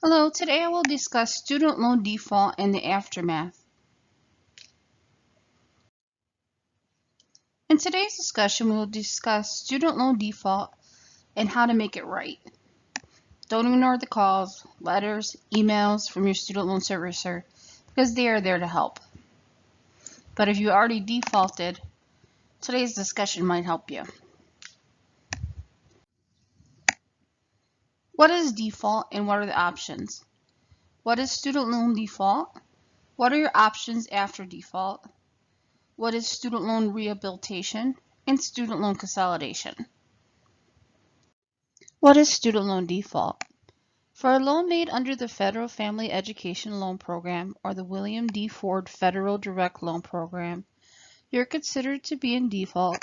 Hello, today I will discuss student loan default and the aftermath. In today's discussion, we will discuss student loan default and how to make it right. Don't ignore the calls, letters, emails from your student loan servicer because they are there to help. But if you already defaulted, today's discussion might help you. What is default and what are the options? What is student loan default? What are your options after default? What is student loan rehabilitation and student loan consolidation? What is student loan default? For a loan made under the Federal Family Education Loan Program or the William D. Ford Federal Direct Loan Program, you're considered to be in default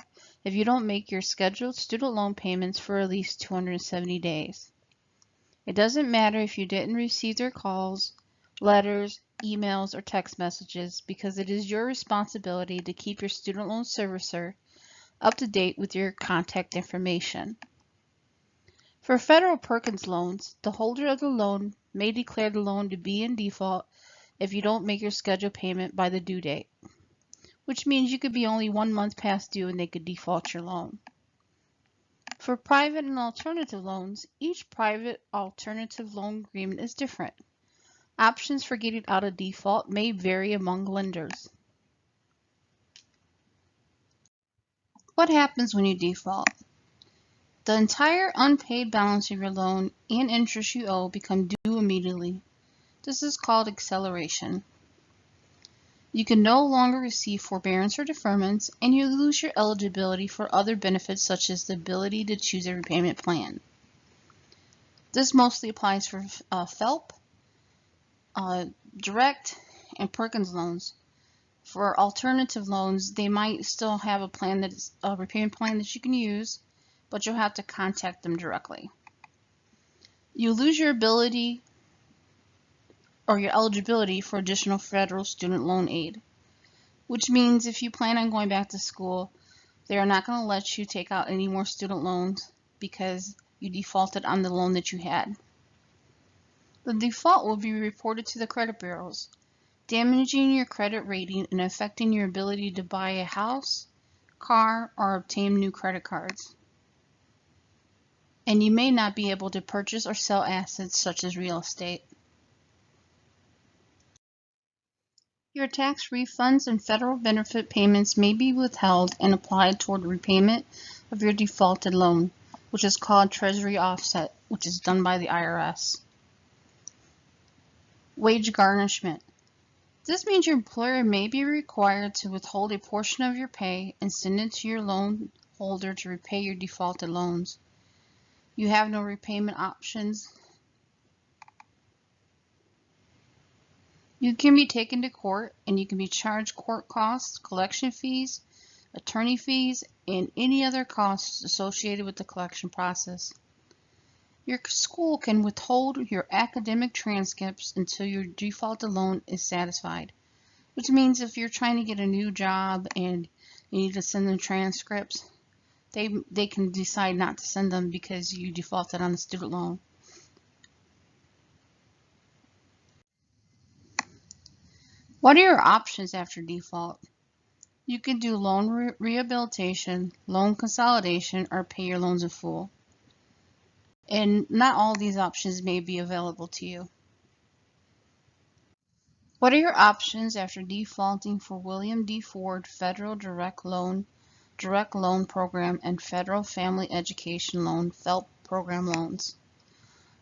if you don't make your scheduled student loan payments for at least 270 days. It doesn't matter if you didn't receive their calls, letters, emails, or text messages because it is your responsibility to keep your student loan servicer up to date with your contact information. For federal Perkins loans, the holder of the loan may declare the loan to be in default if you don't make your scheduled payment by the due date, which means you could be only 1 month past due and they could default your loan. For private and alternative loans, each private alternative loan agreement is different. Options for getting out of default may vary among lenders. What happens when you default? The entire unpaid balance of your loan and interest you owe become due immediately. This is called acceleration. You can no longer receive forbearance or deferments, and you lose your eligibility for other benefits such as the ability to choose a repayment plan. This mostly applies for FFELP, Direct, and Perkins loans. For alternative loans, they might still have a plan that is a repayment plan that you can use, but you'll have to contact them directly. You lose your ability or your eligibility for additional federal student loan aid, which means if you plan on going back to school, they are not going to let you take out any more student loans because you defaulted on the loan that you had. The default will be reported to the credit bureaus, damaging your credit rating and affecting your ability to buy a house, car, or obtain new credit cards. And you may not be able to purchase or sell assets such as real estate. Your tax refunds and federal benefit payments may be withheld and applied toward repayment of your defaulted loan, which is called Treasury Offset, which is done by the IRS. Wage garnishment. This means your employer may be required to withhold a portion of your pay and send it to your loan holder to repay your defaulted loans. You have no repayment options. You can be taken to court and you can be charged court costs, collection fees, attorney fees, and any other costs associated with the collection process. Your school can withhold your academic transcripts until your defaulted loan is satisfied, which means if you're trying to get a new job and you need to send them transcripts, they can decide not to send them because you defaulted on the student loan. What are your options after default? You can do loan rehabilitation, loan consolidation, or pay your loans in full. And not all these options may be available to you. What are your options after defaulting for William D. Ford Federal Direct Loan Program and Federal Family Education Loan FFELP program loans?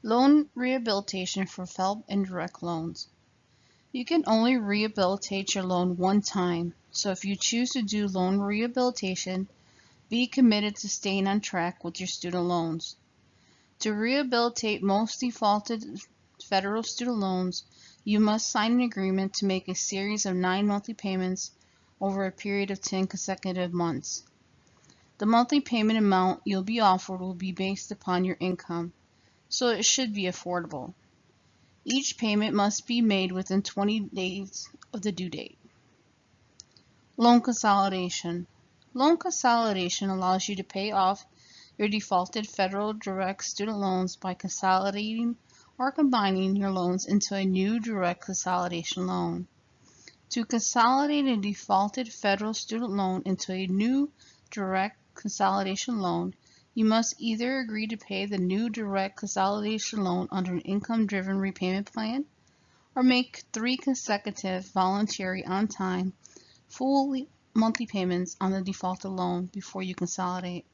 Loan rehabilitation for FFELP and direct loans. You can only rehabilitate your loan one time, so if you choose to do loan rehabilitation, be committed to staying on track with your student loans. To rehabilitate most defaulted federal student loans, you must sign an agreement to make a series of 9 monthly payments over a period of 10 consecutive months. The monthly payment amount you'll be offered will be based upon your income, so it should be affordable. Each payment must be made within 20 days of the due date. Loan consolidation. Loan consolidation allows you to pay off your defaulted federal direct student loans by consolidating or combining your loans into a new direct consolidation loan. To consolidate a defaulted federal student loan into a new direct consolidation loan, you must either agree to pay the new direct consolidation loan under an income-driven repayment plan, or make 3 consecutive voluntary on-time, full monthly payments on the defaulted loan before you consolidate.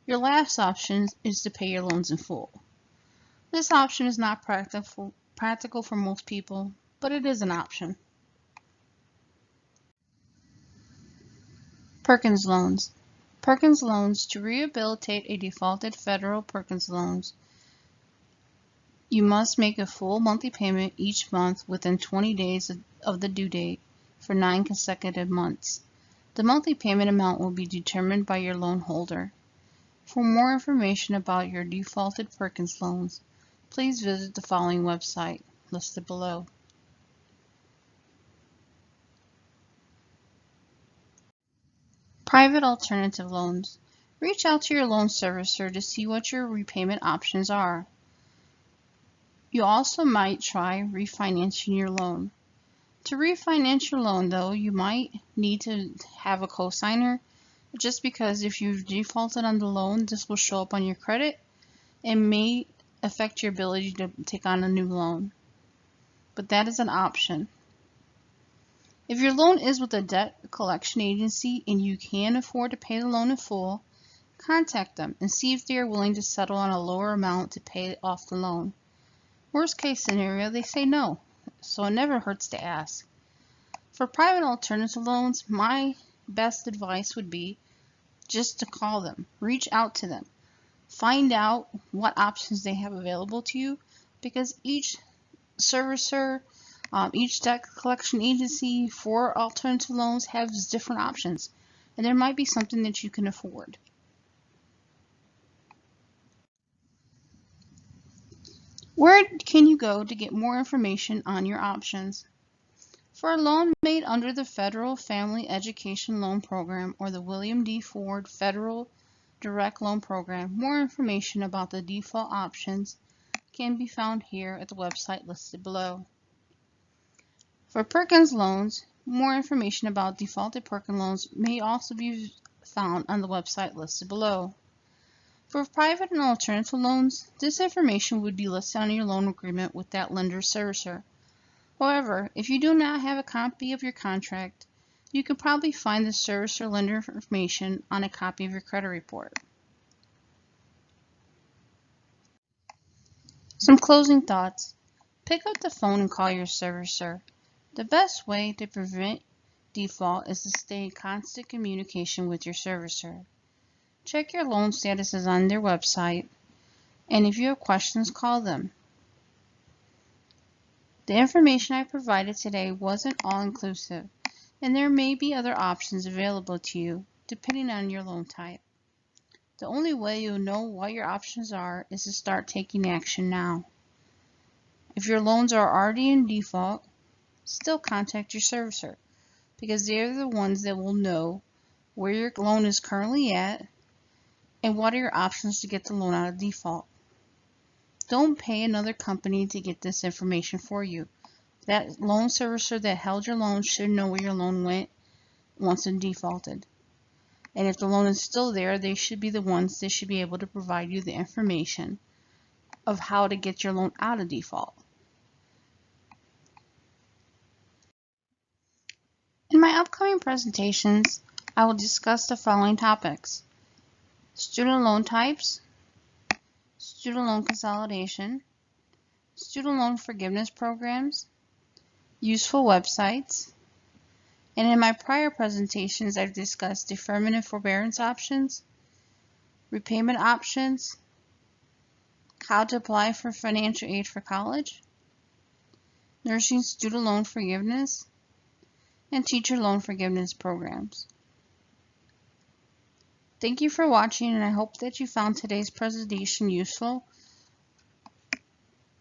Your last option is to pay your loans in full. This option is not practical for most people, but it is an option. Perkins Loans. Perkins Loans. To rehabilitate a defaulted federal Perkins Loans, you must make a full monthly payment each month within 20 days of the due date for 9 consecutive months. The monthly payment amount will be determined by your loan holder. For more information about your defaulted Perkins Loans, please visit the following website listed below. Private alternative loans. Reach out to your loan servicer to see what your repayment options are. You also might try refinancing your loan. To refinance your loan, though, you might need to have a cosigner, just because if you've defaulted on the loan, this will show up on your credit and may affect your ability to take on a new loan. But that is an option. If your loan is with a debt collection agency and you can afford to pay the loan in full, contact them and see if they are willing to settle on a lower amount to pay off the loan. Worst case scenario, they say no, so it never hurts to ask. For private alternative loans, my best advice would be just to call them, reach out to them, find out what options they have available to you, because each servicer, each debt collection agency for alternative loans has different options, and there might be something that you can afford. Where can you go to get more information on your options? For a loan made under the Federal Family Education Loan Program or the William D. Ford Federal Direct Loan Program, more information about the default options can be found here at the website listed below. For Perkins Loans, more information about defaulted Perkins loans may also be found on the website listed below. For private and alternative loans, this information would be listed on your loan agreement with that lender servicer. However, if you do not have a copy of your contract, you could probably find the servicer lender information on a copy of your credit report. Some closing thoughts. Pick up the phone and call your servicer. The best way to prevent default is to stay in constant communication with your servicer. Check your loan statuses on their website, and if you have questions, call them. The information I provided today wasn't all-inclusive, and there may be other options available to you depending on your loan type. The only way you'll know what your options are is to start taking action now. If your loans are already in default, still contact your servicer, because they're the ones that will know where your loan is currently at and what are your options to get the loan out of default. Don't pay another company to get this information for you. That loan servicer that held your loan should know where your loan went once it defaulted. And if the loan is still there, they should be the ones that should be able to provide you the information of how to get your loan out of default. In my upcoming presentations, I will discuss the following topics: student loan types, student loan consolidation, student loan forgiveness programs, useful websites, and in my prior presentations I've discussed deferment and forbearance options, repayment options, how to apply for financial aid for college, nursing student loan forgiveness, and teacher loan forgiveness programs. Thank you for watching, and I hope that you found today's presentation useful.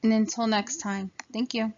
And until next time, thank you.